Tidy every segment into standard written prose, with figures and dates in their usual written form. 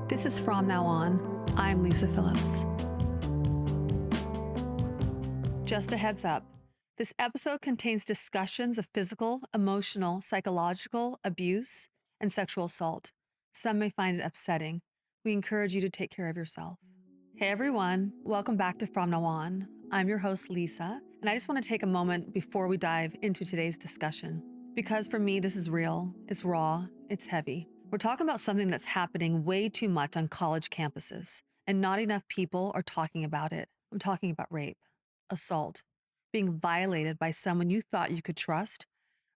This is From Now On. I'm Lisa Phillips. Just a heads up, this episode contains discussions of physical, emotional, psychological abuse, and sexual assault. Some may find it upsetting. We encourage you to take care of yourself. Hey everyone, welcome back to From Now On. I'm your host, Lisa, and I just want to take a moment before we dive into today's discussion. Because for me, this is real, it's raw, it's heavy. We're talking about something that's happening way too much on college campuses, and not enough people are talking about it. I'm talking about rape, assault, being violated by someone you thought you could trust,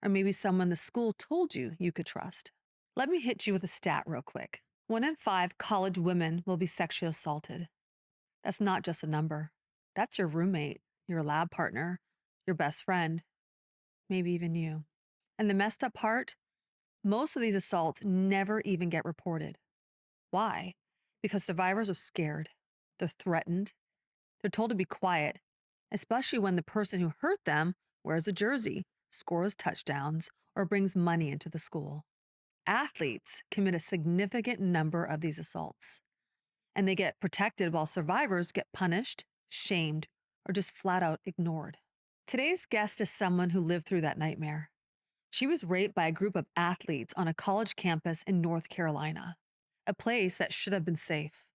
or maybe someone the school told you you could trust. Let me hit you with a stat real quick. 1 in 5 college women will be sexually assaulted. That's not just a number. That's your roommate, your lab partner, your best friend, maybe even you. And the messed up part, most of these assaults never even get reported. Why? Because survivors are scared. They're threatened. They're told to be quiet, especially when the person who hurt them wears a jersey, scores touchdowns, or brings money into the school. Athletes commit a significant number of these assaults, and they get protected while survivors get punished, shamed, or just flat out ignored. Today's guest is someone who lived through that nightmare. She was raped by a group of athletes on a college campus in North Carolina, a place that should have been safe,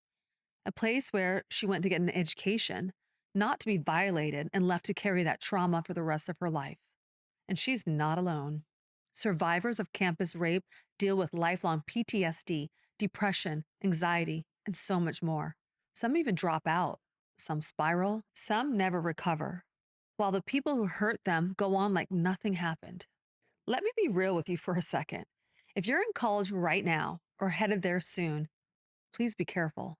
a place where she went to get an education, not to be violated and left to carry that trauma for the rest of her life. And she's not alone. Survivors of campus rape deal with lifelong PTSD, depression, anxiety, and so much more. Some even drop out, some spiral, some never recover, while the people who hurt them go on like nothing happened. Let me be real with you for a second. If you're in college right now or headed there soon, please be careful.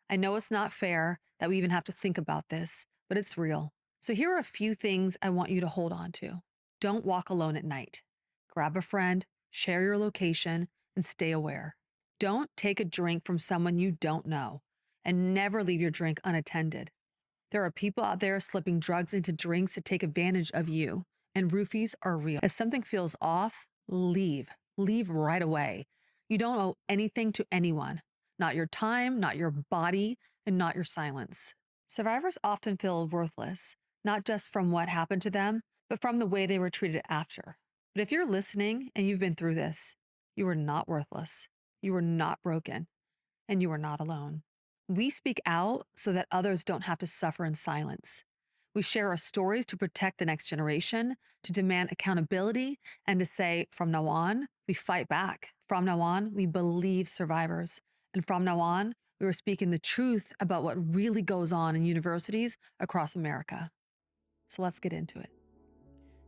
I know it's not fair that we even have to think about this, but it's real. So here are a few things I want you to hold on to. Don't walk alone at night. Grab a friend, share your location, and stay aware. Don't take a drink from someone you don't know, and never leave your drink unattended. There are people out there slipping drugs into drinks to take advantage of you, and roofies are real. If something feels off, leave. Leave right away. You don't owe anything to anyone. Not your time, not your body, and not your silence. Survivors often feel worthless, not just from what happened to them, but from the way they were treated after. But if you're listening and you've been through this, you are not worthless. You are not broken, and you are not alone. We speak out so that others don't have to suffer in silence. We share our stories to protect the next generation, to demand accountability, and to say, from now on, we fight back. From now on, we believe survivors. And from now on, we are speaking the truth about what really goes on in universities across America. So let's get into it.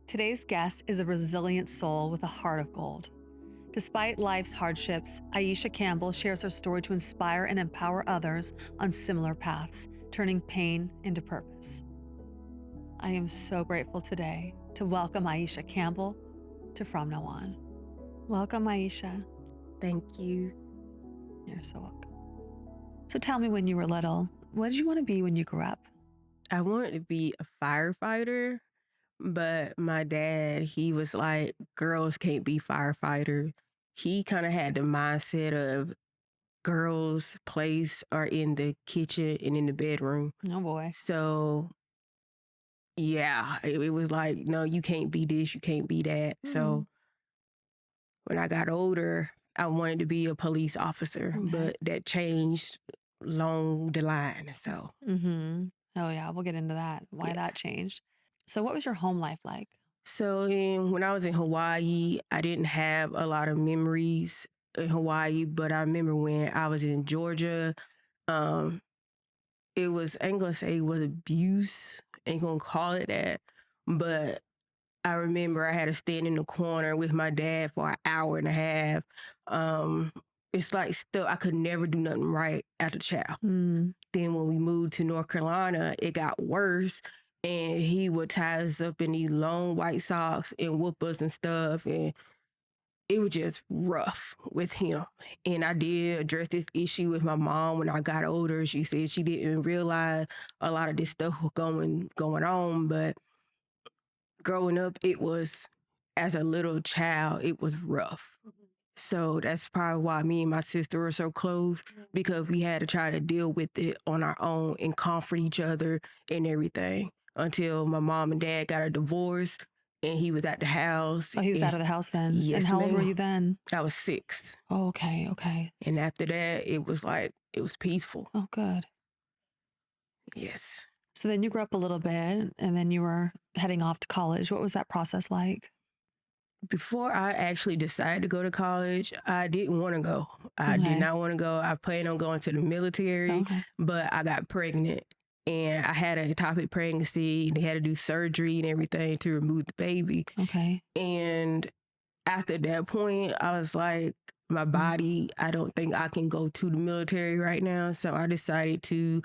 Today's guest is a resilient soul with a heart of gold. Despite life's hardships, Iesha Campbell shares her story to inspire and empower others on similar paths, turning pain into purpose. I am so grateful today to welcome Iesha Campbell to From Now On. Welcome, Iesha. Thank you. You're so welcome. So tell me, when you were little, what did you want to be when you grew up? I wanted to be a firefighter, but my dad, he was like, girls can't be firefighters. He kind of had the mindset of girls' place are in the kitchen and in the bedroom. Oh boy. So, yeah, it was like, no, you can't be this, you can't be that. So when I got older, I wanted to be a police officer, but that changed along the line. So, Oh yeah, we'll get into that, why that yes. changed. So what was your home life like? So when I was in Hawaii, I didn't have a lot of memories in Hawaii, but I remember when I was in Georgia, it was, I ain't gonna say it was abuse, ain't gonna call it that, but I remember I had to stand in the corner with my dad for an hour and a half. It's like still, I could never do nothing right as a child. Then when we moved to North Carolina, it got worse. And he would tie us up in these long white socks and whoop us and stuff. And it was just rough with him. And I did address this issue with my mom when I got older. She said she didn't realize a lot of this stuff was going on. But growing up, it was, as a little child, it was rough. So that's probably why me and my sister were so close, because we had to try to deal with it on our own and comfort each other and everything until my mom and dad got a divorce and he was at the house. Oh, he was out of the house then. And Yes, how old were ma'am. you then? I was 6. Oh, okay. Okay. And after that, it was peaceful. Oh, good. Yes. So then you grew up a little bit and then you were heading off to college. What was that process like? Before I actually decided to go to college, I didn't want to go. I did Okay. not want to go. I planned on going to the military, Okay. but I got pregnant and I had an ectopic pregnancy. They had to do surgery and everything to remove the baby. Okay. And after that point, I was like, my body, I don't think I can go to the military right now. So I decided to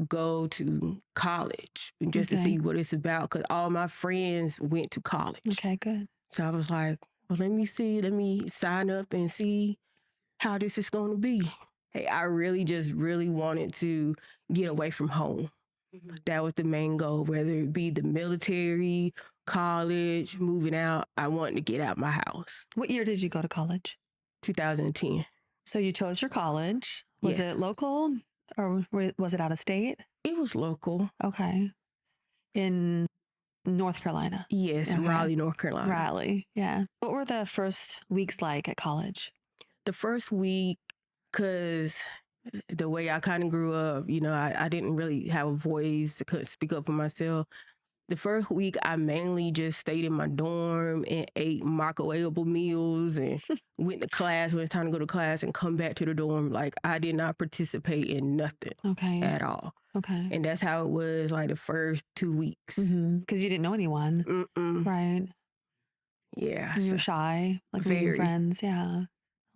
go to college just to Okay. see what it's about, because all my friends went to college. Okay, good. So I was like, well, let me sign up and see how this is going to be. Hey, I really wanted to get away from home. That was the main goal, whether it be the military, college, moving out. I wanted to get out my house. What year did you go to college? 2010. So you chose your college. Was Yes. it local or was it out of state? It was local. Okay. In North Carolina. Yes, Okay. Raleigh, North Carolina. Raleigh, yeah. What were the first weeks like at college? The first week, because the way I kind of grew up, I didn't really have a voice. I couldn't speak up for myself. The first week, I mainly just stayed in my dorm and ate microwavable meals and went to class when it's time to go to class and come back to the dorm. Like, I did not participate in nothing at all. Okay. And that's how it was like the first 2 weeks. Because you didn't know anyone. Mm-mm. Right. Yeah. And you were shy, like meeting very. friends. Yeah.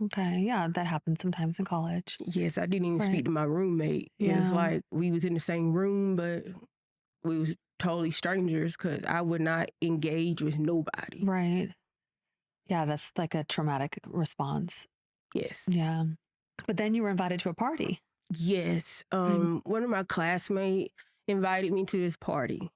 Okay. Yeah, that happens sometimes in college. Yes, I didn't even speak to my roommate. Yeah. It's like we was in the same room, but we was totally strangers because I would not engage with nobody. Right. Yeah, that's like a traumatic response. Yes. Yeah. But then you were invited to a party. Yes. One of my classmates invited me to this party.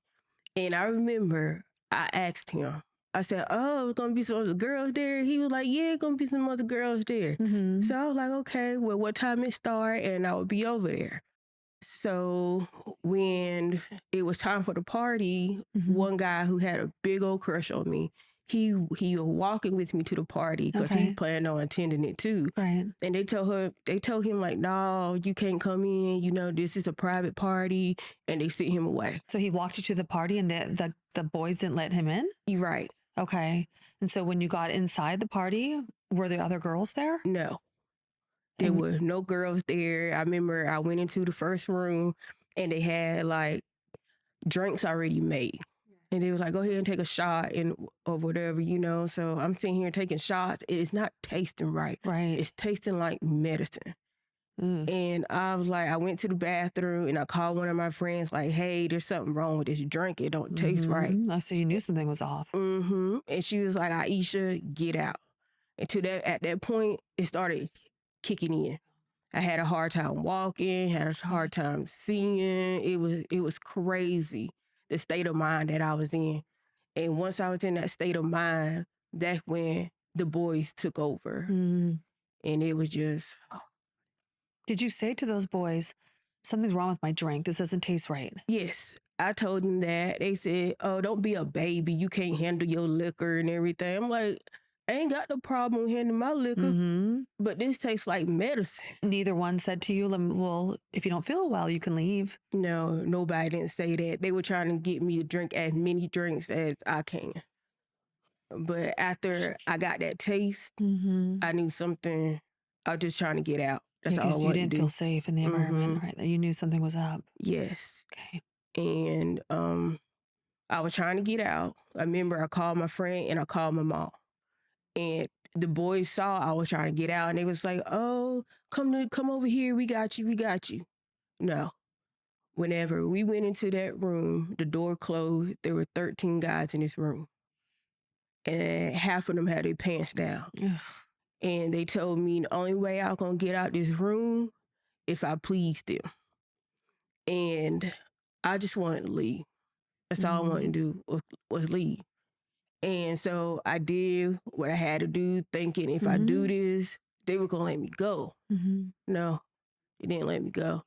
And I remember I asked him, I said, oh, it's going to be some other girls there. He was like, yeah, it's going to be some other girls there. Mm-hmm. So I was like, okay, well, what time it start? And I would be over there. So when it was time for the party, one guy who had a big old crush on me, he was walking with me to the party because he planned on attending it too. Right. And they told him like, no, you can't come in. This is a private party, and they sent him away. So he walked you to the party, and the boys didn't let him in? You're right. Okay. And so when you got inside the party, were there other girls there? No. There were no girls there. I remember I went into the first room and they had like drinks already made. And they was like, go ahead and take a shot or whatever, So I'm sitting here taking shots. It is not tasting right. Right. It's tasting like medicine. And I was like, I went to the bathroom and I called one of my friends like, hey, there's something wrong with this drink. It don't taste right. Oh, so you knew something was off. And she was like, Iesha, get out. And at that point, it started kicking in. I had a hard time walking, had a hard time seeing. It was crazy, the state of mind that I was in. And once I was in that state of mind, that's when the boys took over. And it was just... Did you say to those boys, something's wrong with my drink? This doesn't taste right. Yes. I told them that. They said, oh, don't be a baby. You can't handle your liquor and everything. I'm like, I ain't got no problem handling my liquor, but this tastes like medicine. Neither one said to you, well, if you don't feel well, you can leave. No, nobody didn't say that. They were trying to get me to drink as many drinks as I can. But after I got that taste, I knew something. I was just trying to get out. That's all I wanted to do. You didn't feel safe in the environment, right? That you knew something was up. Yes. Okay. And I was trying to get out. I remember I called my friend and I called my mom. And the boys saw I was trying to get out and they was like, oh, come over here. We got you. No. Whenever we went into that room, the door closed. There were 13 guys in this room. And half of them had their pants down. And they told me the only way I'm going to get out this room if I please them. And I just wanted to leave. That's all I wanted to do was leave. And so I did what I had to do, thinking if I do this, they were going to let me go. No, they didn't let me go.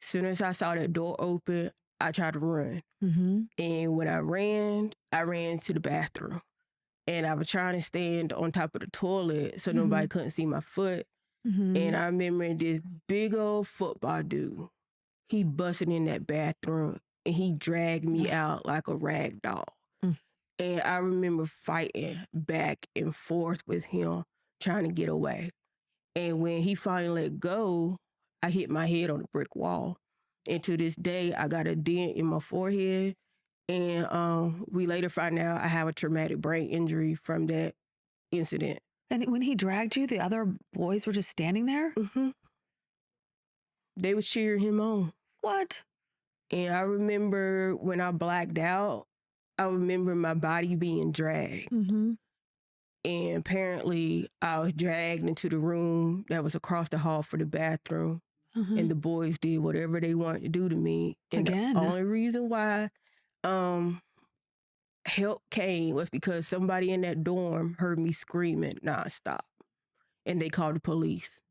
As soon as I saw that door open, I tried to run. And when I ran to the bathroom. And I was trying to stand on top of the toilet so nobody couldn't see my foot. And I remember this big old football dude, he busted in that bathroom and he dragged me out like a rag doll. And I remember fighting back and forth with him, trying to get away. And when he finally let go, I hit my head on a brick wall. And to this day, I got a dent in my forehead. And we later find out I have a traumatic brain injury from that incident. And when he dragged you, the other boys were just standing there? They were cheering him on. What? And I remember when I blacked out, I remember my body being dragged. And apparently I was dragged into the room that was across the hall for the bathroom. And the boys did whatever they wanted to do to me. And Again. the only reason why help came was because somebody in that dorm heard me screaming nonstop. And they called the police.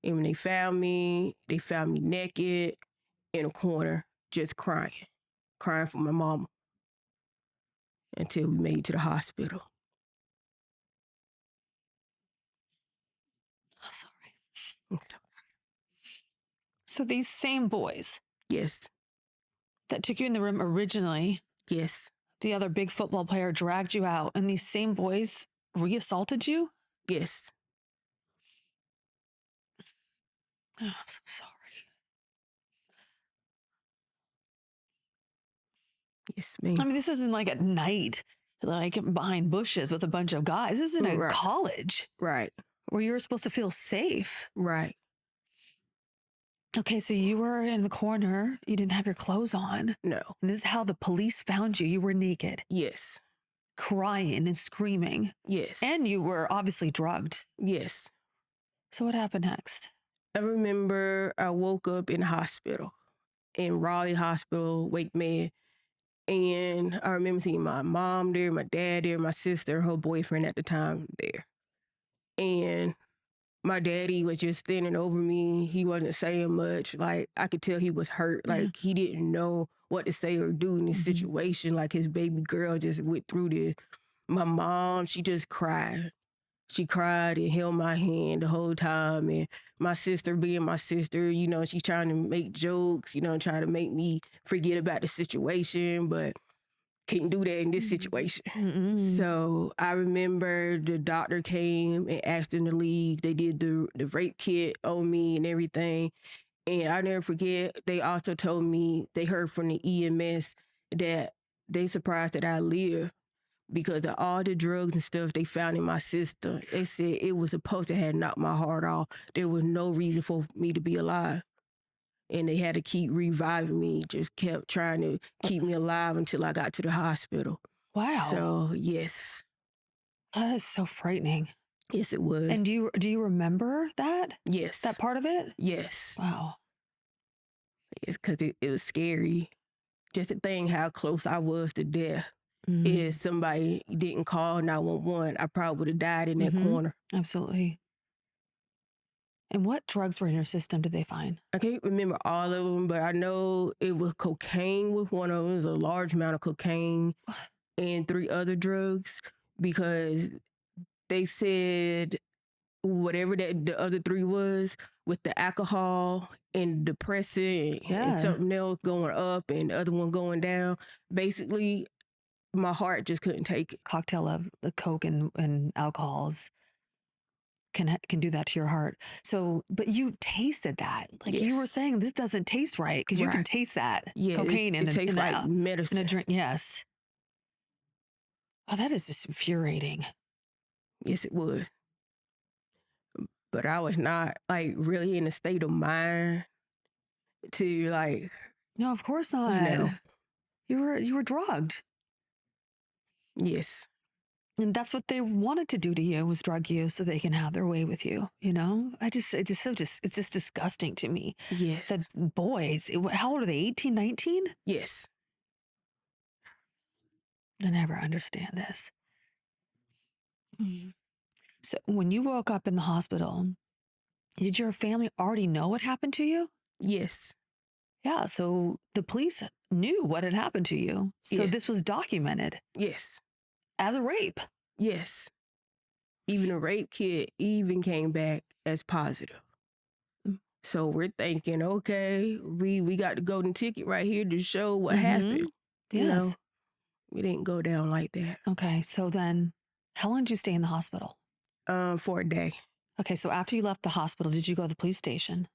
And when they found me naked in a corner, just crying for my mama until we made it to the hospital. I'm sorry. So these same boys. Yes. That took you in the room originally. Yes. The other big football player dragged you out, and these same boys re-assaulted you? Yes. Oh, I'm so sorry. Yes, ma'am. I mean, this isn't like at night, like behind bushes with a bunch of guys. This isn't a college. Right. Where you're supposed to feel safe. Right. Okay, so you were in the corner. You didn't have your clothes on. No. And this is how the police found you. You were naked. Yes. Crying and screaming. Yes. And you were obviously drugged. Yes. So what happened next? I remember I woke up in hospital, in Raleigh Hospital, Wake Med. And I remember seeing my mom there, my dad there, my sister, her boyfriend at the time there. And my daddy was just standing over me. He wasn't saying much. Like, I could tell he was hurt. Like, he didn't know what to say or do in this situation. Like, his baby girl just went through this. My mom, she just cried. She cried and held my hand the whole time. And my sister, being my sister, you know, she's trying to make jokes, you know, trying to make me forget about the situation, but can't do that in this situation. So I remember the doctor came and asked them to leave. They did the rape kit on me and everything. And I never forget, they also told me they heard from the EMS that they surprised that I lived because of all the drugs and stuff they found in my system. They said it was supposed to have knocked my heart off. There was no reason for me to be alive. And they had to keep reviving me, just kept trying to keep me alive until I got to the hospital. Wow. So, yes. That is so frightening. Yes, it was. And do you remember that? Yes. That part of it? Yes. Wow. It's because it was scary. Just to think how close I was to death. If somebody didn't call 911, I probably would have died in that corner. Absolutely. And what drugs were in your system did they find? I can't remember all of them, but I know it was cocaine with one of them. It was a large amount of cocaine and 3 other drugs because they said whatever that the other 3 was with the alcohol and depressant and something else going up and the other one going down. Basically, my heart just couldn't take it. Cocktail of the coke and alcohols can do that to your heart. So, but you tasted that. Like you were saying, this doesn't taste right because you can taste that. Yeah, cocaine it tastes like medicine. in a drink. Yes. Oh, that is just infuriating. Yes, it would. But I was not like really in a state of mind to like. No, of course not. You were drugged. Yes. And that's what they wanted to do to you, was drug you so they can have their way with you. You know, it's just disgusting to me. Yes. That boys, how old are they? 18, 19? Yes. I never understand this. Mhm. So when you woke up in the hospital, did your family already know what happened to you? Yes. Yeah. So the police knew what had happened to you. So Yes. this was documented Yes. as a rape. Yes. Even a rape kit even came back as positive. Mm. So we're thinking, okay, we got the golden ticket right here to show what Mm-hmm. happened. Yes. We didn't go down like that. Okay. So then how long did you stay in the hospital? For a day. Okay. So after you left the hospital, did you go to the police station?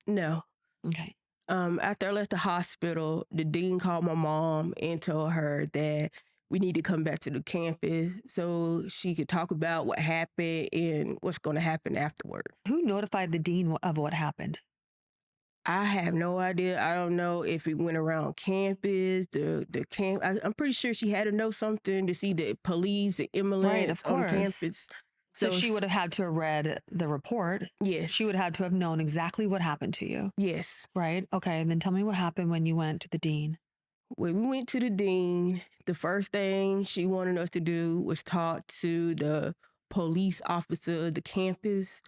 No. Okay. After I left the hospital, the dean called my mom and told her that we need to come back to the campus so she could talk about what happened and what's going to happen afterward. Who notified the dean of what happened? I have no idea. I don't know if it went around campus, the camp. I'm pretty sure she had to know something to see the police, the Right. ambulance Of on course. campus. So So she would have had to have read the report. She yes, would have to have known exactly what happened to you. yes. Right. Okay. And then tell me what happened when you went to the dean. When we went to the dean, the first thing she wanted us to do was talk to the police officer of the campus.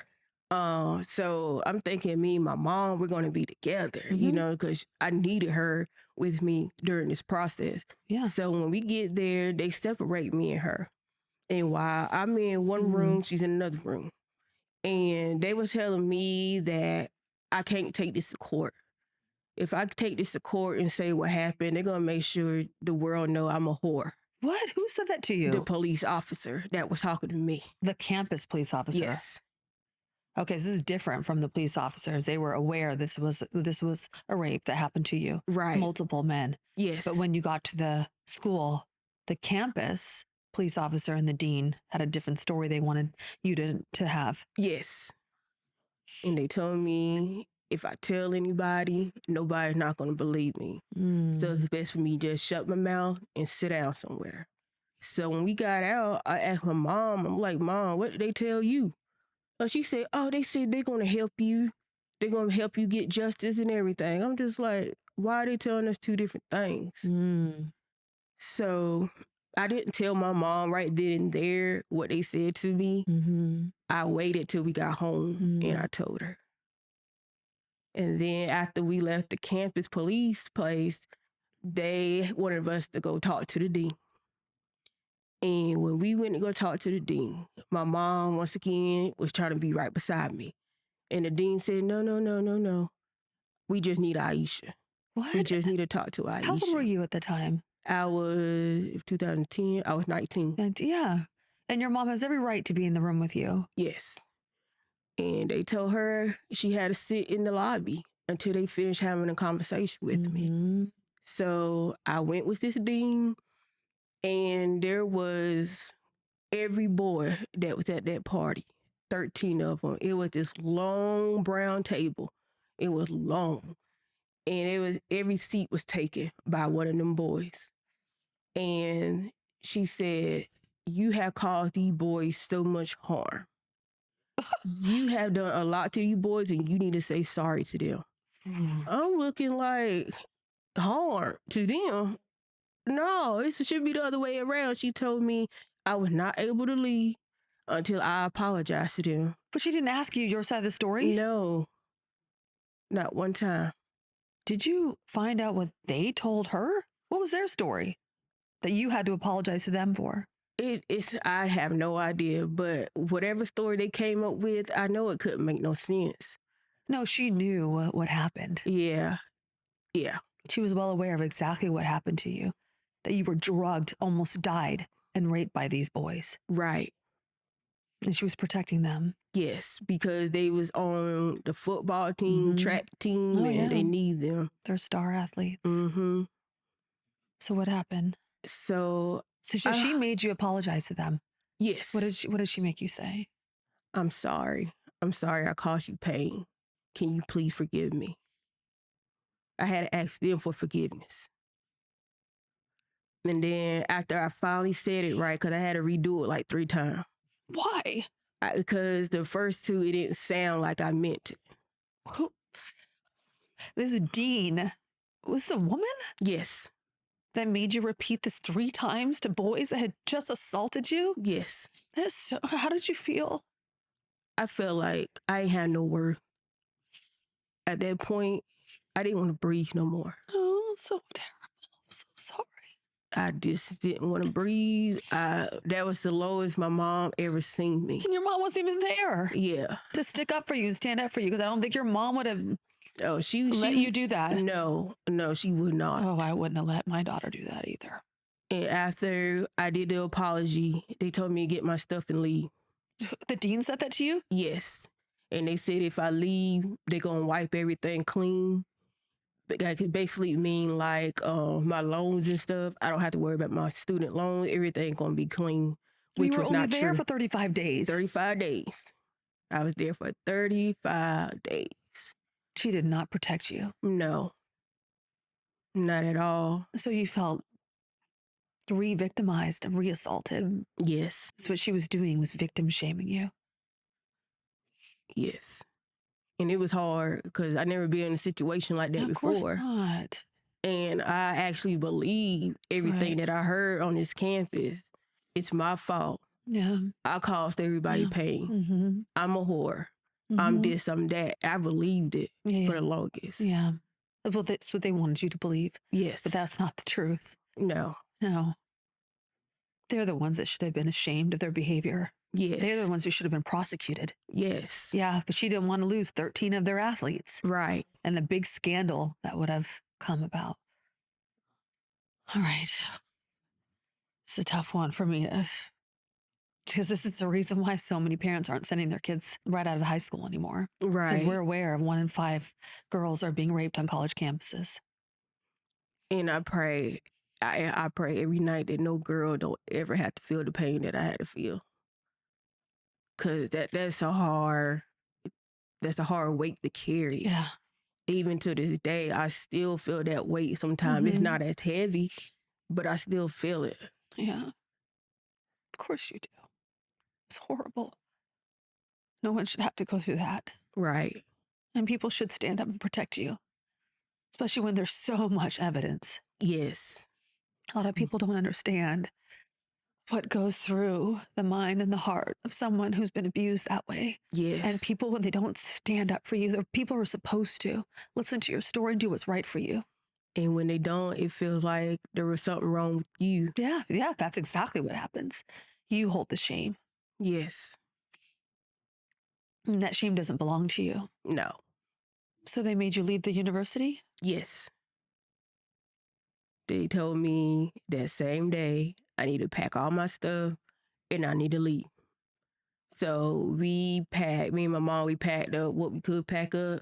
So I'm thinking me and my mom, we're going to be together, Mhm. because I needed her with me during this process. Yeah. So when we get there, they separate me and her. And while I'm in one room, Mhm. she's in another room. And they were telling me that I can't take this to court. If I take this to court and say what happened, they're gonna make sure the world know I'm a whore. What? Who said that to The you? police officer that was talking to me. The campus police officer. Yes. Okay, so this is different from the police officers. They were aware this was a rape that happened to you. Right. Multiple men. Yes. But when you got to the school, the campus police officer and the dean had a different story they wanted you to have. Yes. And they told me if I tell anybody, nobody's not gonna believe me. So Mm. it's best for me to just shut my mouth and sit down somewhere. So when we got out, I asked my mom, I'm like, Mom, what did they tell you? She said, oh, they said they're gonna help you. They're gonna help you get justice and everything. I'm just like, why are they telling us two different things? Mm. So I didn't tell my mom right then and there what they said to me. Mm-hmm. I waited till we got home and I told her. And then after we left the campus police place, they wanted us to go talk to the dean. And when we went to go talk to the dean, my mom, once again, was trying to be right beside me. And the dean said, no, no, no, no, no. We just need Iesha. What? We just need to talk to Iesha. How old were you at the time? I was 2010. I was 19. And yeah. And your mom has every right to be in the room with you. Yes. And they told her she had to sit in the lobby until they finished having a conversation with me. So I went with this dean, and there was every boy that was at that party, 13 of them. It was this long brown table. It was long. And it was every seat was taken by one of them boys. And she said, you have caused these boys so much harm. You have done a lot to these boys and you need to say sorry to them. I'm looking like harm to them. No, it should be the other way around. She told me I was not able to leave until I apologized to them. But she didn't ask you your side of the story? No, not one time. Did you find out what they told her? What was their story that you had to apologize to them for? I have no idea, but whatever story they came up with, I know it couldn't make no sense. No, she knew what happened. Yeah. She was well aware of exactly what happened to you, that you were drugged, almost died, and raped by these boys. Right. And she was protecting them. Yes, because they was on the football team, track team, and they need them. They're star athletes. So what happened? So she made you apologize to them. Yes. What did she make you say? I'm sorry. I'm sorry I caused you pain. Can you please forgive me? I had to ask them for forgiveness. And then after I finally said it right, because I had to redo it like 3 times. Why? Because the first 2, it didn't sound like I meant it. This dean was a woman? Yes. that made you repeat this 3 times to boys that had just assaulted you? Yes. That's so, how did you feel? I felt like I ain't had no worth. At that point, I didn't want to breathe no more. Oh, so terrible. I'm so sorry. I just didn't want to breathe. That was the lowest my mom ever seen me. And your mom wasn't even there Yeah. to stick up for you and stand up for you, because I don't think your mom would have Oh, let you do that. No, she would not. Oh, I wouldn't have let my daughter do that either. And after I did the apology, they told me to get my stuff and leave. The dean said that to you? Yes. And they said if I leave, they're going to wipe everything clean. But that could basically mean like my loans and stuff. I don't have to worry about my student loan. Everything going to be clean, which You were was only not there true. for 35 days. 35 days. I was there for 35 days. She did not protect you. No, not at all. So you felt re-victimized and re-assaulted. Yes, So what she was doing was victim shaming you. yes. And it was hard because I never been in a situation like that Of before. course not. And I actually believe everything Right. that I heard on this campus. It's my fault. Yeah. I caused everybody Yeah. pain. Mm-hmm. I'm a whore. Mm-hmm. I'm this, I'm that. I believed it Yeah. for the longest. Yeah. Well, that's what they wanted you to believe. Yes. But that's not the truth. No. No. They're the ones that should have been ashamed of their behavior. Yes. They're the ones who should have been prosecuted. Yes. Yeah, but she didn't want to lose 13 of their athletes. Right. And the big scandal that would have come about. All right. It's a tough one for me because this is the reason why so many parents aren't sending their kids right out of high school anymore. Right. Because we're aware of 1 in 5 girls are being raped on college campuses. And I pray every night that no girl don't ever have to feel the pain that I had to feel. Cause that's a hard weight to carry. Yeah. Even to this day, I still feel that weight sometimes. It's not as heavy, but I still feel it. Yeah. Of course you do. It's horrible. No one should have to go through that. Right. And people should stand up and protect you, especially when there's so much evidence. Yes. A lot of people don't understand what goes through the mind and the heart of someone who's been abused that way. Yes. And people, when they don't stand up for you, the people are supposed to listen to your story and do what's right for you. And when they don't, it feels like there was something wrong with you. Yeah, that's exactly what happens. You hold the shame. Yes. And that shame doesn't belong to you. No. So they made you leave the university? Yes. They told me that same day I need to pack all my stuff and I need to leave. So me and my mom, we packed up what we could pack up.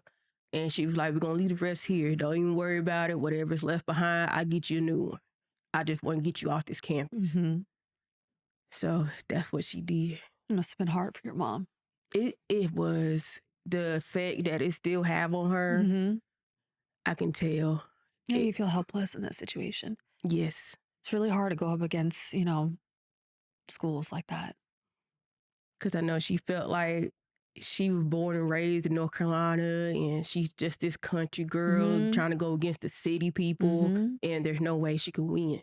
And she was like, we're going to leave the rest here. Don't even worry about it. Whatever's left behind, I'll get you a new one. I just want to get you off this campus. Mm-hmm. So that's what she did. It must have been hard for your mom. It was the effect that it still have on her. Mm-hmm. I can tell. Yeah, you feel helpless in that situation. Yes. It's really hard to go up against, schools like that. Because I know she felt like she was born and raised in North Carolina and she's just this country girl trying to go against the city people and there's no way she could win.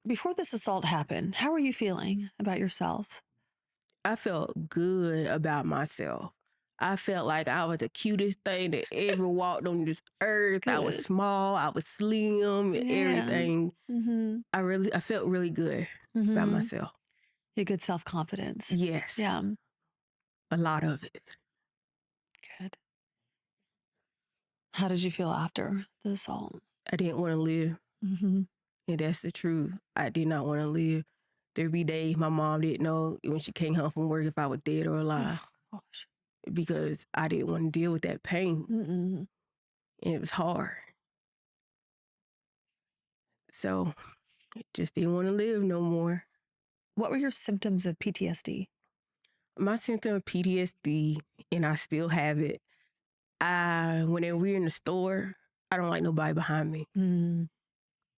Before this assault happened, how were you feeling about yourself? I felt good about myself. I felt like I was the cutest thing that ever walked on this earth. Good. I was small, I was slim and everything. I felt really good about myself. You had good self-confidence. Yes. Yeah. A lot of it. Good. How did you feel after the assault? I didn't want to live. And that's the truth. I did not want to live. There'd be days my mom didn't know when she came home from work if I was dead or alive. Oh, gosh. Because I didn't want to deal with that pain. And it was hard. So I just didn't want to live no more. What were your symptoms of PTSD? My symptom of PTSD, and I still have it, whenever we're in the store, I don't like nobody behind me.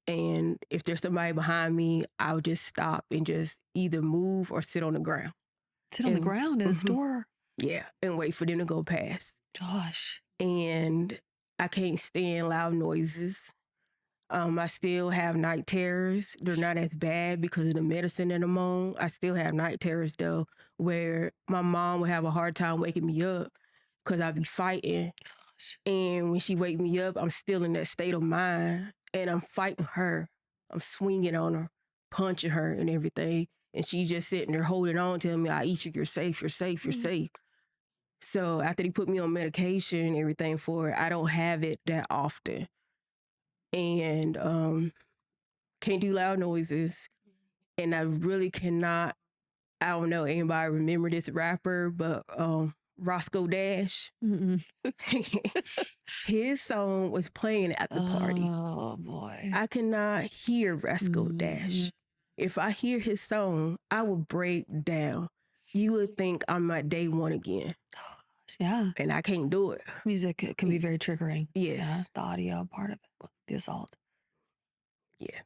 And if there's somebody behind me, I'll just stop and just either move or sit on the ground. Sit on the ground in the store? Yeah, and wait for them to go past. Gosh. And I can't stand loud noises. I still have night terrors. They're not as bad because of the medicine that I'm on. I still have night terrors though, where my mom would have a hard time waking me up because I'd be fighting. Gosh. And when she wake me up, I'm still in that state of mind and I'm fighting her. I'm swinging on her, punching her and everything. And she's just sitting there holding on, telling me, Iesha, you're safe, you're safe, you're safe. So after they put me on medication and everything for it, I don't have it that often. And can't do loud noises. And I really cannot, I don't know anybody remember this rapper, but Roscoe Dash. His song was playing at the party. Oh boy. I cannot hear Roscoe Dash. If I hear his song, I will break down. You would think I'm at day one again. Yeah. And I can't do it. Music can be very triggering. Yes. Yeah, the audio part of it, the assault. Yeah.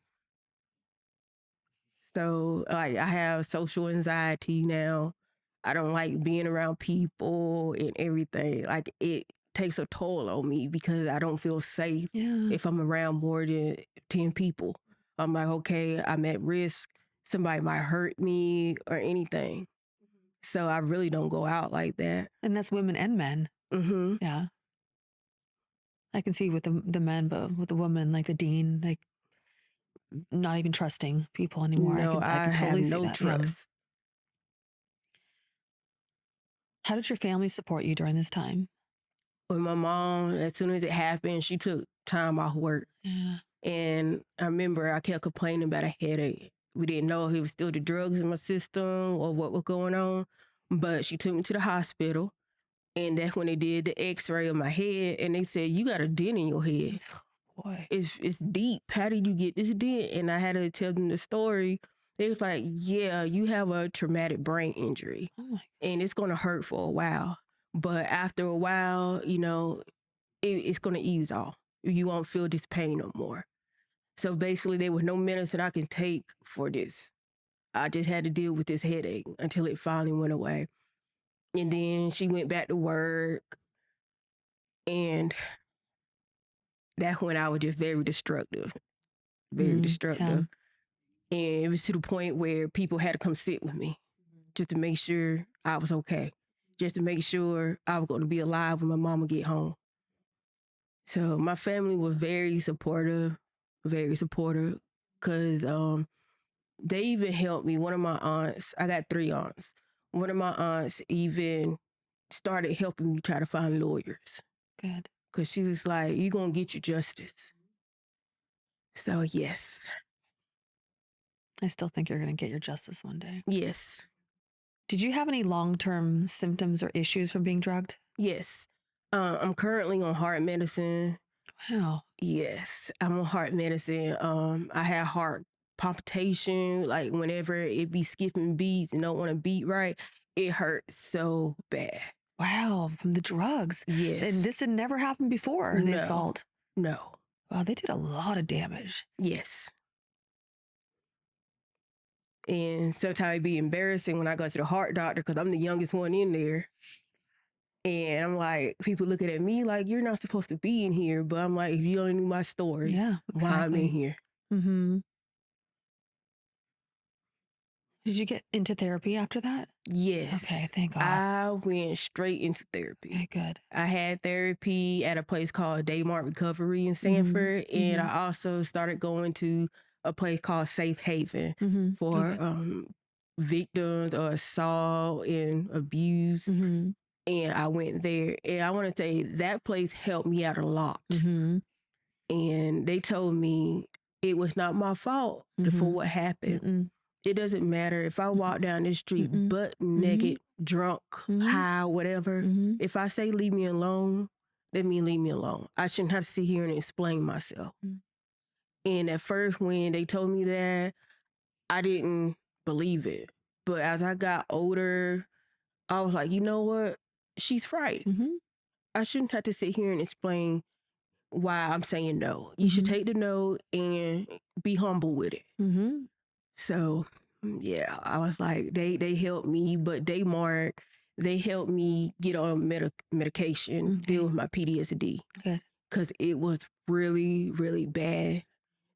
So like I have social anxiety now. I don't like being around people and everything. Like it takes a toll on me because I don't feel safe if I'm around more than 10 people. I'm like, okay, I'm at risk. Somebody might hurt me or anything. So I really don't go out like that. And that's women and men. Mm-hmm. Yeah. I can see with the men, but with the woman, like the dean, like not even trusting people anymore. No, I can totally have see no that. trust. How did your family support you during this time? With my mom, as soon as it happened, she took time off work. Yeah. And I remember I kept complaining about a headache. We didn't know if it was still the drugs in my system or what was going on. But she took me to the hospital. And that's when they did the x-ray of my head. And they said, you got a dent in your head. Boy. It's deep. How did you get this dent? And I had to tell them the story. They was like, yeah, you have a traumatic brain injury. Oh my. And it's going to hurt for a while. But after a while, you know, it's going to ease off. You won't feel this pain no more. So basically, there was no medicine I can take for this. I just had to deal with this headache until it finally went away. And then she went back to work. And that's when I was just very destructive. Very destructive. Yeah. And it was to the point where people had to come sit with me just to make sure I was okay. Just to make sure I was going to be alive when my mama get home. So my family was very supportive, because they even helped me. One of my aunts, I got 3 aunts. One of my aunts even started helping me try to find lawyers. Good. Because she was like, you're going to get your justice. So, yes. I still think you're going to get your justice one day. Yes. Did you have any long-term symptoms or issues from being drugged? Yes. I'm currently on heart medicine. Wow. Yes, I'm on heart medicine. I had heart palpitation, like whenever it be skipping beats and don't want to beat right, it hurts so bad. Wow, from the drugs. Yes. And this had never happened before, the assault. No. Wow, they did a lot of damage. Yes. And sometimes it'd be embarrassing when I go to the heart doctor because I'm the youngest one in there. And I'm like, people looking at me like, you're not supposed to be in here. But I'm like, if you only knew my story, Yeah, exactly. why I'm in here. Mm-hmm. Did you get into therapy after that? Yes. Okay, thank God. I went straight into therapy. Okay, good. I had therapy at a place called Daymart Recovery in Sanford. And I also started going to a place called Safe Haven for victims of assault and abuse. And I went there. And I want to say that place helped me out a lot. And they told me it was not my fault for what happened. It doesn't matter if I walk down the street butt naked, drunk, high, whatever. If I say leave me alone, that means leave me alone. I shouldn't have to sit here and explain myself. And at first, when they told me that, I didn't believe it. But as I got older, I was like, you know what? She's right. I shouldn't have to sit here and explain why I'm saying no. You should take the no and be humble with it. So, yeah, I was like, they helped me, but they helped me get on medication, deal with my PTSD. Good. Because it was really, really bad.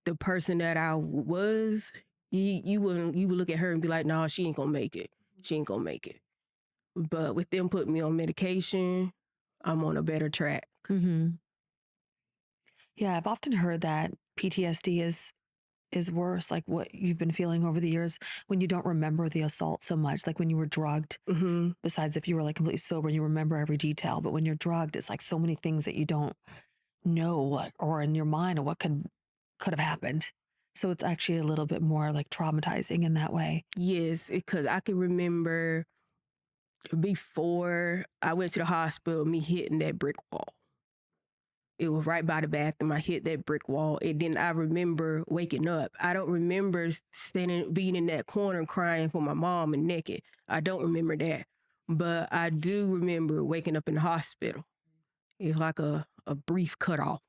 the person that I was, you would look at her and be like, nah, she ain't gonna make it. She ain't gonna make it. But with them putting me on medication, I'm on a better track. Mm-hmm. Yeah, I've often heard that PTSD is worse, like what you've been feeling over the years when you don't remember the assault so much, like when you were drugged. Mm-hmm. Besides, if you were like completely sober and you remember every detail, but when you're drugged, it's like so many things that you don't know what, or in your mind, or what could have happened. So it's actually a little bit more like traumatizing in that way. Yes, because I can remember before I went to the hospital, me hitting that brick wall. It was right by the bathroom. I hit that brick wall. And then I remember waking up. I don't remember being in that corner crying for my mom and naked. I don't remember that. But I do remember waking up in the hospital. It's like a brief cutoff.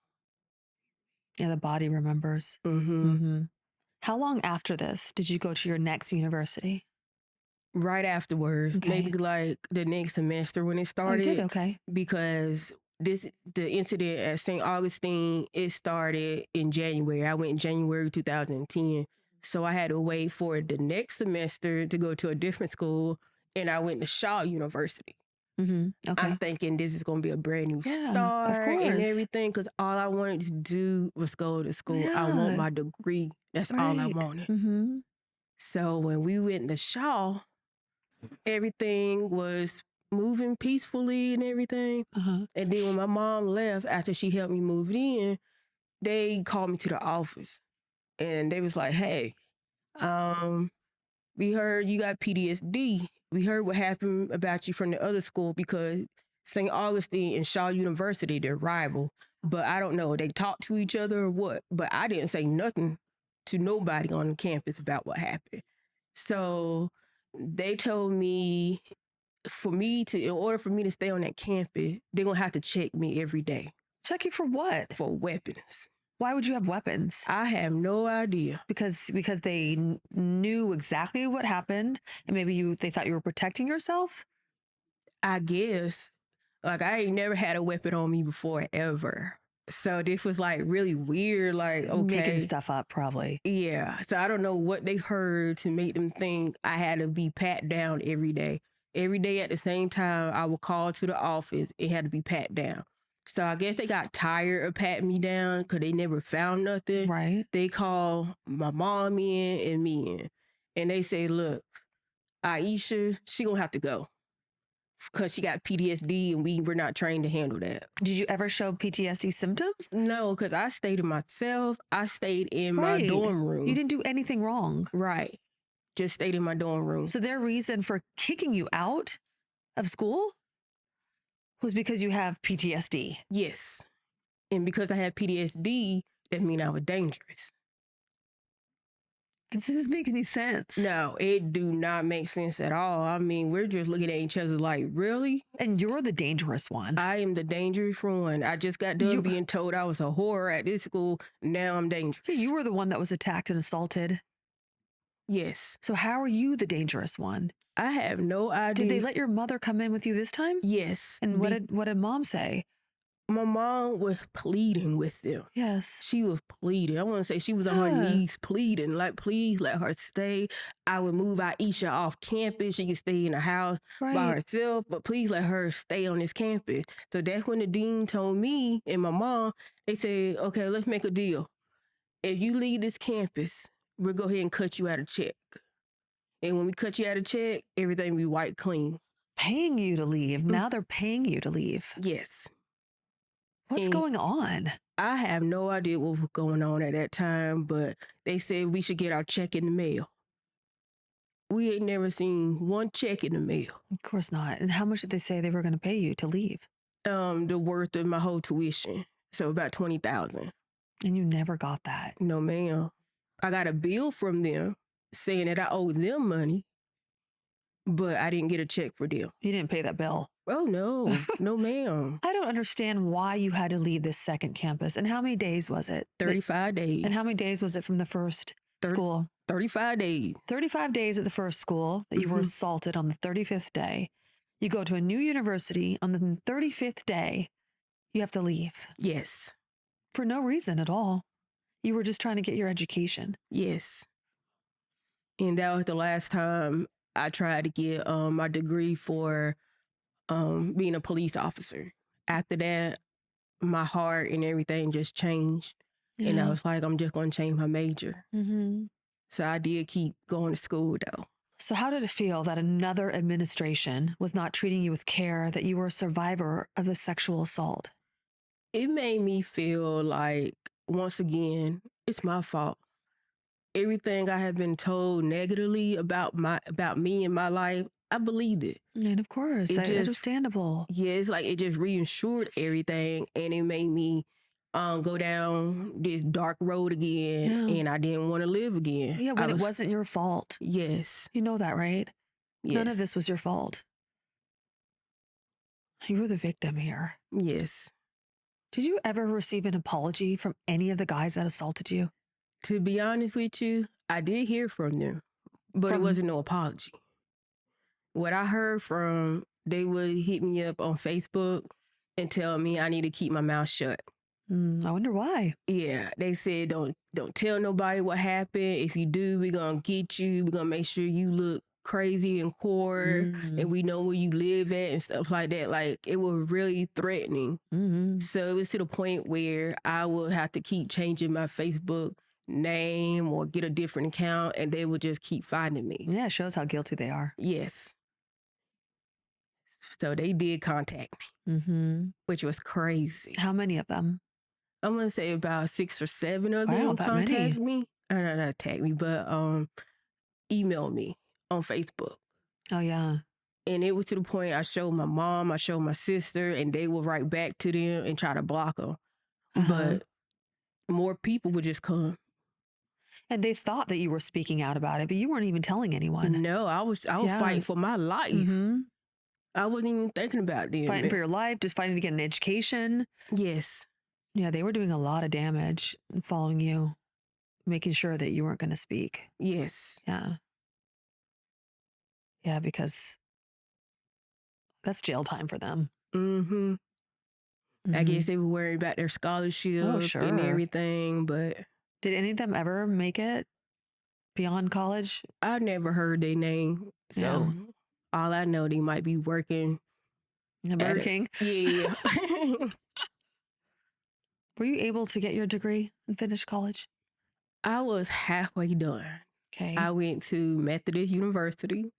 Yeah, the body remembers. Mm-hmm. Mm-hmm. How long after this did you go to your next university? Right afterwards, Okay. maybe like the next semester when it Oh, you did? started. Okay. Because the incident at St. Augustine, it started in January. I went in January 2010. So I had to wait for the next semester to go to a different school, and I went to Shaw University. Mm-hmm. Okay. I'm thinking this is going to be a brand new Yeah, of start and course. everything, because all I wanted to do was go to school. I want Yeah. my degree. That's all I Right. wanted. Mm-hmm. So when we went to Shaw, everything was moving peacefully and everything. Uh-huh. And then when my mom left after she helped me move in, they called me to the office and they was like, hey, we heard you got PTSD. We heard what happened about you from the other school because St. Augustine and Shaw University, they're rival. But I don't know, they talked to each other or what. But I didn't say nothing to nobody on the campus about what happened. So they told me in order for me to stay on that campus, they're gonna have to check me every day Check you for what? for weapons. Why would you have weapons? I have no idea. Because they knew exactly what happened, and maybe they thought you were protecting yourself. I guess. Like I ain't never had a weapon on me before ever. So this was like really weird. Like, Making okay. stuff up, probably. Yeah. So I don't know what they heard to make them think I had to be pat down every day. Every day at the same time, I would call to the office. It had to be pat down. So I guess they got tired of patting me down because they never found nothing. Right. They called my mom in and me in. And they say, look, Iesha, she gonna have to go because she got PTSD and we were not trained to handle that. Did you ever show PTSD symptoms? No, because I stayed in myself. I stayed in my Right. dorm room. You didn't do anything wrong. Right. Just stayed in my dorm room. So their reason for kicking you out of school was because you have PTSD. Yes. And because I had PTSD, that mean I was dangerous. Does this make any sense? No, it do not make sense at all. I mean, we're just looking at each other like, really? And you're the dangerous one. I am the dangerous one. I just got done being told I was a whore at this school. Now I'm dangerous. Yeah, you were the one that was attacked and assaulted. Yes. So how are you the dangerous one? I have no idea. Did they let your mother come in with you this time? Yes. And what did mom say? My mom was pleading with them. Yes. She was pleading. I want to say she was on her knees pleading, like, please let her stay. I would move Iesha off campus. She could stay in the house by herself, but please let her stay on this campus. So that's when the dean told me and my mom, they said, okay, let's make a deal. If you leave this campus, we'll go ahead and cut you out a check. And when we cut you out a check, everything will be wiped clean. Paying you to leave. Now they're paying you to leave. Yes. What's going on? I have no idea what was going on at that time, but they said we should get our check in the mail. We ain't never seen one check in the mail. Of course not. And how much did they say they were going to pay you to leave? The worth of my whole tuition. So about $20,000. And you never got that? No, ma'am. I got a bill from them saying that I owe them money, but I didn't get a check for them. You didn't pay that bill? Oh, no. No, ma'am. I don't understand why you had to leave this second campus. And how many days was it? 35 days. And how many days was it from the first school? 35 days. 35 days at the first school that you were assaulted on the 35th day. You go to a new university on the 35th day. You have to leave. Yes. For no reason at all. You were just trying to get your education. Yes. And that was the last time I tried to get my degree for being a police officer. After that, my heart and everything just changed. And I Yeah. was like, I'm just going to change my major. Mm-hmm. So I did keep going to school though. So, how did it feel that another administration was not treating you with care, that you were a survivor of a sexual assault? It made me feel like, once again, it's my fault. Everything I have been told negatively about me and my life, I believed it. And of course, It just, understandable. yeah, it's like it just reinsured everything, and it made me go down this dark road again, Yeah. and I didn't want to live again. Yeah, when it wasn't your fault. Yes. You know that, right? Yes. None of this was your fault. You were the victim here. Yes. Did you ever receive an apology from any of the guys that assaulted you? To be honest with you, I did hear from them, but it wasn't no apology. What I heard from, they would hit me up on Facebook and tell me I need to keep my mouth shut. I wonder why. Yeah, they said don't tell nobody what happened. If you do, we're gonna get you. We're gonna make sure you look crazy in court, and we know where you live at and stuff like that. Like, it was really threatening. So it was to the point where I would have to keep changing my Facebook name or get a different account, and they would just keep finding me. Yeah, it shows how guilty they are. Yes. So they did contact me, which was crazy. How many of them? I'm gonna say about 6 or 7 of Wow, them that contacted many. me. Not tag me, but emailed me on Facebook. Oh, yeah. And it was to the point I showed my mom, I showed my sister, and they would write back to them and try to block them. But more people would just come. And they thought that you were speaking out about it, but you weren't even telling anyone. No, I was fighting for my life. I wasn't even thinking about them. Fighting for your life, just fighting to get an education. Yes. Yeah, they were doing a lot of damage following you, making sure that you weren't going to speak. Yes. Yeah. Yeah, because that's jail time for them. I guess they were worried about their scholarship and everything, but... Did any of them ever make it beyond college? I never heard their name, so all I know, they might be working at Burger King. Yeah. Were you able to get your degree and finish college? I was halfway done. Okay. I went to Methodist University.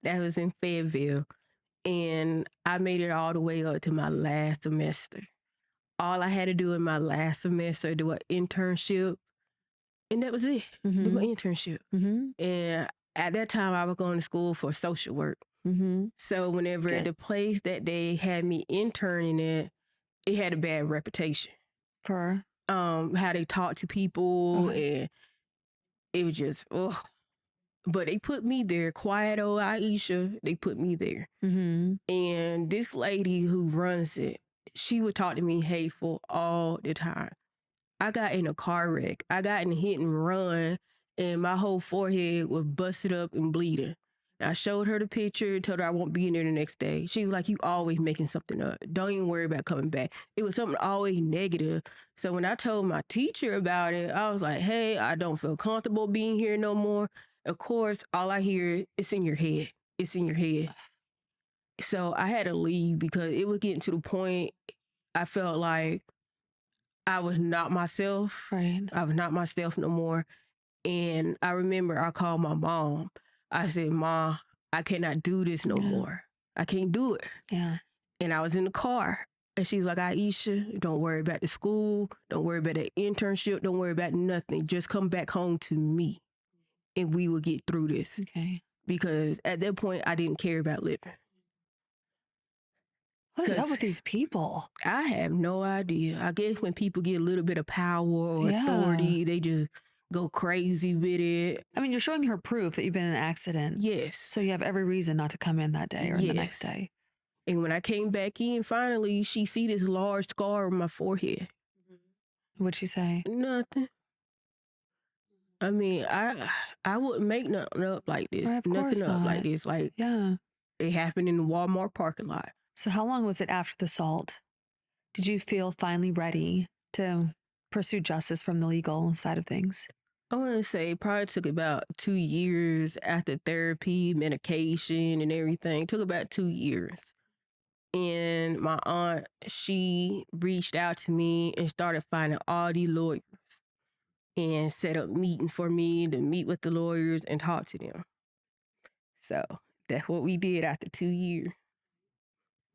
That was in Fayetteville. And I made it all the way up to my last semester. All I had to do in my last semester, do an internship. And that was it. Do my internship. And at that time, I was going to school for social work. So whenever the place that they had me interning at, it had a bad reputation. For? How they talk to people, and it was just, ugh. But they put me there, quiet old Iesha, they put me there. And this lady who runs it, she would talk to me hateful all the time. I got in a car wreck. I got in a hit and run, and my whole forehead was busted up and bleeding. I showed her the picture, told her I won't be in there the next day. She was like, you always making something up. Don't even worry about coming back. It was something always negative. So when I told my teacher about it, I was like, hey, I don't feel comfortable being here no more. Of course, all I hear, it's in your head. It's in your head. So I had to leave because it was getting to the point I felt like I was not myself. Right. I was not myself no more. And I remember I called my mom. I said, Mom, I cannot do this no more. I can't do it. Yeah. And I was in the car. And she was like, Iesha, don't worry about the school. Don't worry about the internship. Don't worry about nothing. Just come back home to me. And we will get through this. Okay. Because at that point, I didn't care about living. What is up with these people? I have no idea. I guess when people get a little bit of power or authority, they just go crazy with it. I mean, you're showing her proof that you've been in an accident. Yes. So you have every reason not to come in that day or the next day. And when I came back in, finally, she see this large scar on my forehead. What'd she say? Nothing. I mean, I wouldn't make nothing up like this. Of course nothing up not. like this. Like, it happened in the Walmart parking lot. So how long was it after the assault? Did you feel finally ready to pursue justice from the legal side of things? I want to say probably took about 2 years after therapy, medication, and everything. Took about 2 years. And my aunt, she reached out to me and started finding all these lawyers and set up meeting for me to meet with the lawyers and talk to them. So that's what we did after 2 years.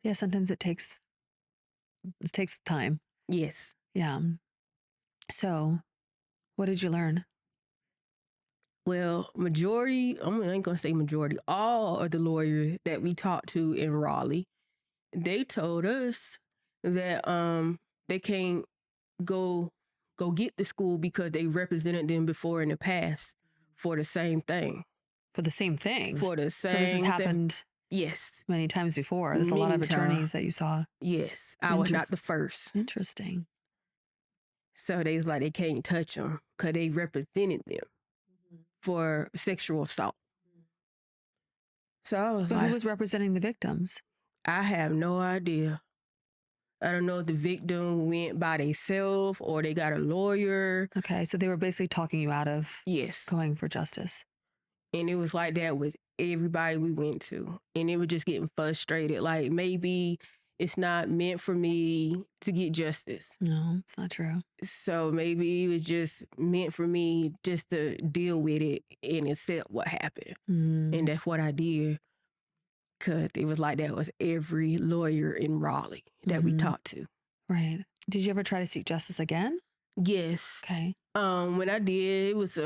Yeah, sometimes it takes time. Yes. Yeah. So, what did you learn? Well, majority, I ain't gonna say majority, all of the lawyers that we talked to in Raleigh, they told us that they can't go get the school because they represented them before in the past for the same thing. For the same thing. For the So this has same thing. happened Yes. many times before. There's a lot of Many attorneys times. that you saw. Yes. I was not the first. Interesting. So they was like, they can't touch them because they represented them for sexual assault. So I was But like, who was representing the victims? I have no idea. I don't know if the victim went by themselves or they got a lawyer. Okay, so they were basically talking you out of Yes. going for justice. And it was like that with everybody we went to. And it was just getting frustrated. Like, maybe it's not meant for me to get justice. No, it's not true. So maybe it was just meant for me just to deal with it and accept what happened. And that's what I did. Because it was like that with every lawyer in Raleigh that we talked to. Right. Did you ever try to seek justice again? Yes. Okay. When I did, it was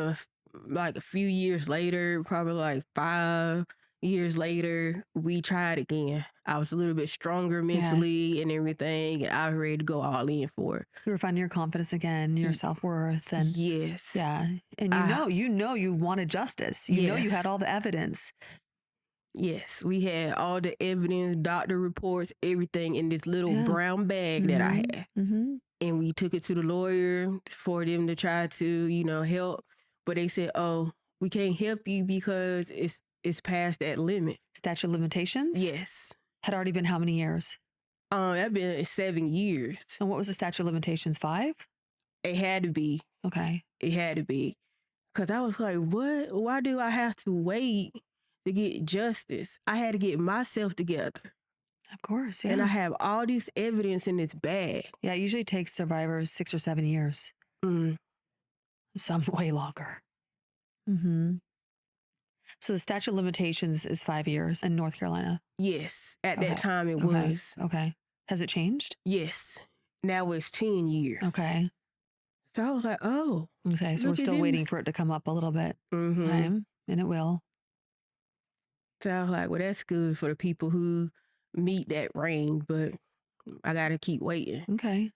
like a few years later, probably like 5 years later, we tried again. I was a little bit stronger mentally and everything, and I was ready to go all in for it. You were finding your confidence again, your self-worth, and yes. Yeah. And you know you wanted justice. You know you had all the evidence. Yes, we had all the evidence, doctor reports, everything in this little brown bag that I had. And we took it to the lawyer for them to try to, help. But they said, oh, we can't help you because it's past that limit. Statute of limitations? Yes. Had already been how many years? That been 7 years. And what was the statute of limitations? 5? It had to be. Okay. It had to be. Because I was like, what? Why do I have to wait to get justice? I had to get myself together. Of course, yeah. And I have all this evidence in this bag. Yeah, it usually takes survivors 6 or 7 years. Some way longer. So the statute of limitations is 5 years in North Carolina? Yes. At that time it was. Okay. Has it changed? Yes. Now it's 10 years. Okay. So I was like, oh. Okay, so we're still waiting for it to come up a little bit. Okay, and it will. So I was like, well, that's good for the people who meet that range, but I got to keep waiting. Okay.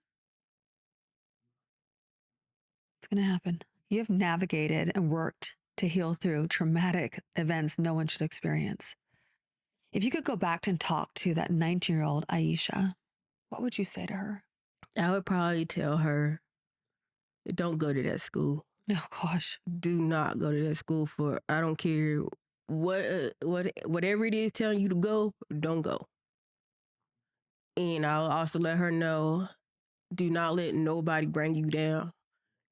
It's going to happen. You have navigated and worked to heal through traumatic events no one should experience. If you could go back and talk to that 19-year-old Iesha, what would you say to her? I would probably tell her, don't go to that school. Oh, gosh. Do not go to that school I don't care whatever it is telling you to go, don't go. And I'll also let her know, do not let nobody bring you down.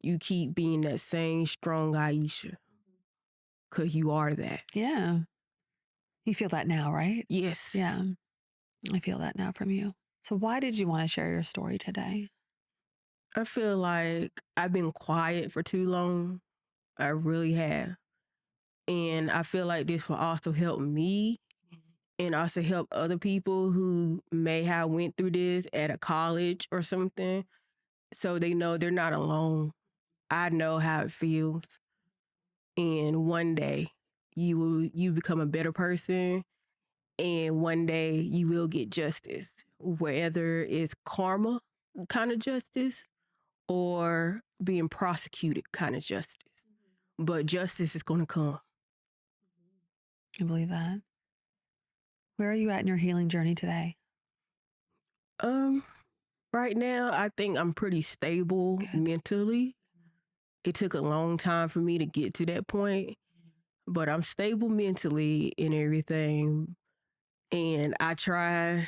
You keep being that same strong Iesha. Because you are that. Yeah. You feel that now, right? Yes. Yeah. I feel that now from you. So why did you want to share your story today? I feel like I've been quiet for too long. I really have. And I feel like this will also help me and also help other people who may have went through this at a college or something. So they know they're not alone. I know how it feels. And one day you become a better person. And one day you will get justice, whether it's karma kind of justice or being prosecuted kind of justice. But justice is going to come. I believe that. Where are you at in your healing journey today? Right now, I think I'm pretty stable mentally. It took a long time for me to get to that point, but I'm stable mentally and everything. And I try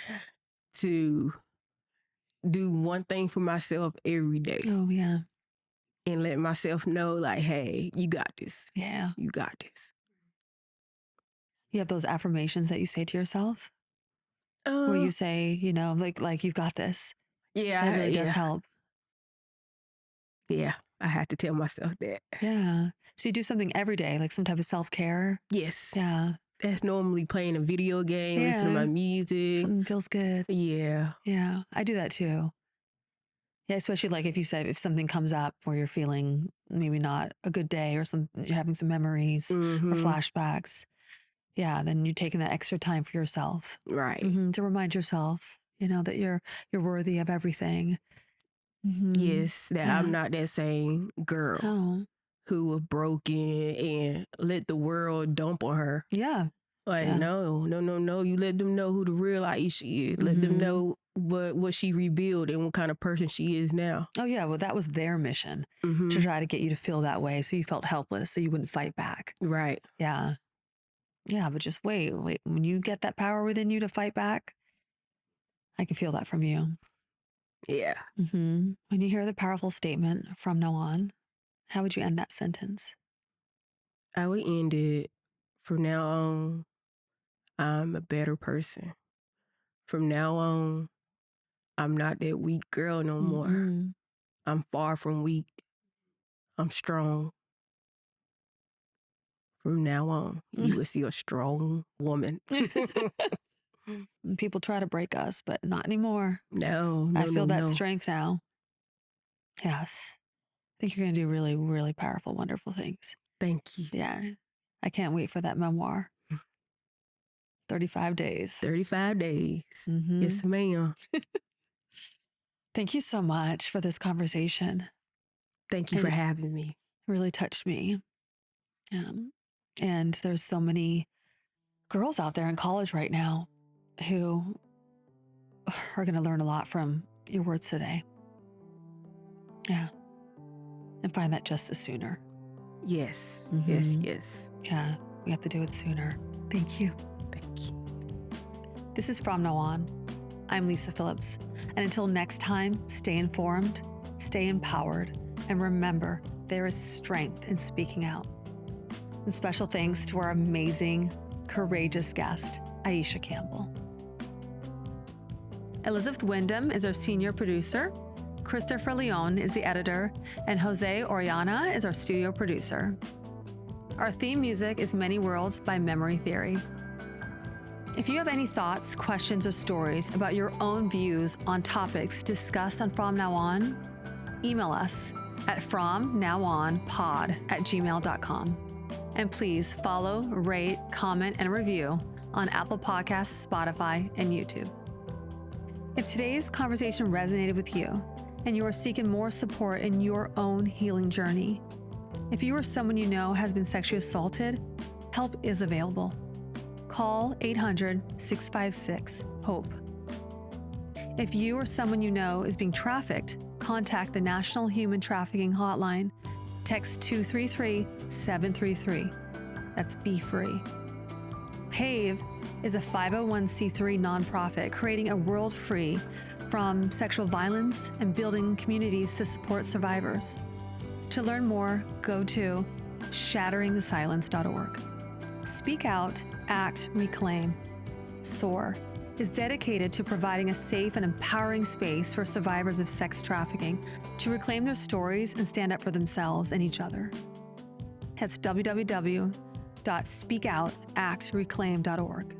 to do one thing for myself every day. Oh, yeah. and let myself know, like, hey, you got this. Yeah. You got this. You have those affirmations that you say to yourself where you say, you know, like you've got this. Yeah, That really does help. Yeah, I have to tell myself that. Yeah. So you do something every day, like some type of self-care? Yes. Yeah. That's normally playing a video game, listening to my music. Something feels good. Yeah. Yeah. I do that too. Yeah, especially like if you said if something comes up where you're feeling maybe not a good day or you're having some memories or flashbacks. Yeah, then you're taking that extra time for yourself. Right. To remind yourself, you know, that you're worthy of everything. Yes, that Yeah. I'm not that same girl Oh. who was broken and let the world dump on her. Yeah. Like, Yeah. no. You let them know who the real Iesha is. Let them know what she rebuilt and what kind of person she is now. Oh, yeah. Well, that was their mission to try to get you to feel that way. So you felt helpless, so you wouldn't fight back. Right. Yeah. Yeah. But just wait. When you get that power within you to fight back, I can feel that from you. Yeah. When you hear the powerful statement, from now on, how would you end that sentence? I would end it, from now on, I'm a better person. From now on, I'm not that weak girl no more. I'm far from weak. I'm strong. From now on, you will see a strong woman. People try to break us, but not anymore. No. I feel that strength now. Yes. I think you're going to do really, really powerful, wonderful things. Thank you. Yeah. I can't wait for that memoir. 35 days. 35 days. Yes, ma'am. Thank you so much for this conversation. Thank you for having me. It really touched me. And there's so many girls out there in college right now who are going to learn a lot from your words today. Yeah. And find that justice sooner. Yes. Yes. Yeah. We have to do it sooner. Thank you. Thank you. This is From Now On. I'm Lisa Phillips. And until next time, stay informed, stay empowered, and remember, there is strength in speaking out. And special thanks to our amazing, courageous guest, Iesha Campbell. Elizabeth Wyndham is our senior producer. Christopher Leon is the editor, and Jose Oriana is our studio producer. Our theme music is Many Worlds by Memory Theory. If you have any thoughts, questions, or stories about your own views on topics discussed on From Now On, email us at fromnowonpod@gmail.com. And please follow, rate, comment, and review on Apple Podcasts, Spotify, and YouTube. If today's conversation resonated with you and you are seeking more support in your own healing journey, if you or someone you know has been sexually assaulted, help is available. Call 800-656-HOPE. If you or someone you know is being trafficked, contact the National Human Trafficking Hotline. Text 233-733. That's Be Free. PAVE is a 501c3 nonprofit creating a world free from sexual violence and building communities to support survivors. To learn more, go to shatteringthesilence.org. Speak Out, Act, Reclaim, SOAR, is dedicated to providing a safe and empowering space for survivors of sex trafficking to reclaim their stories and stand up for themselves and each other. That's www.speakoutactreclaim.org.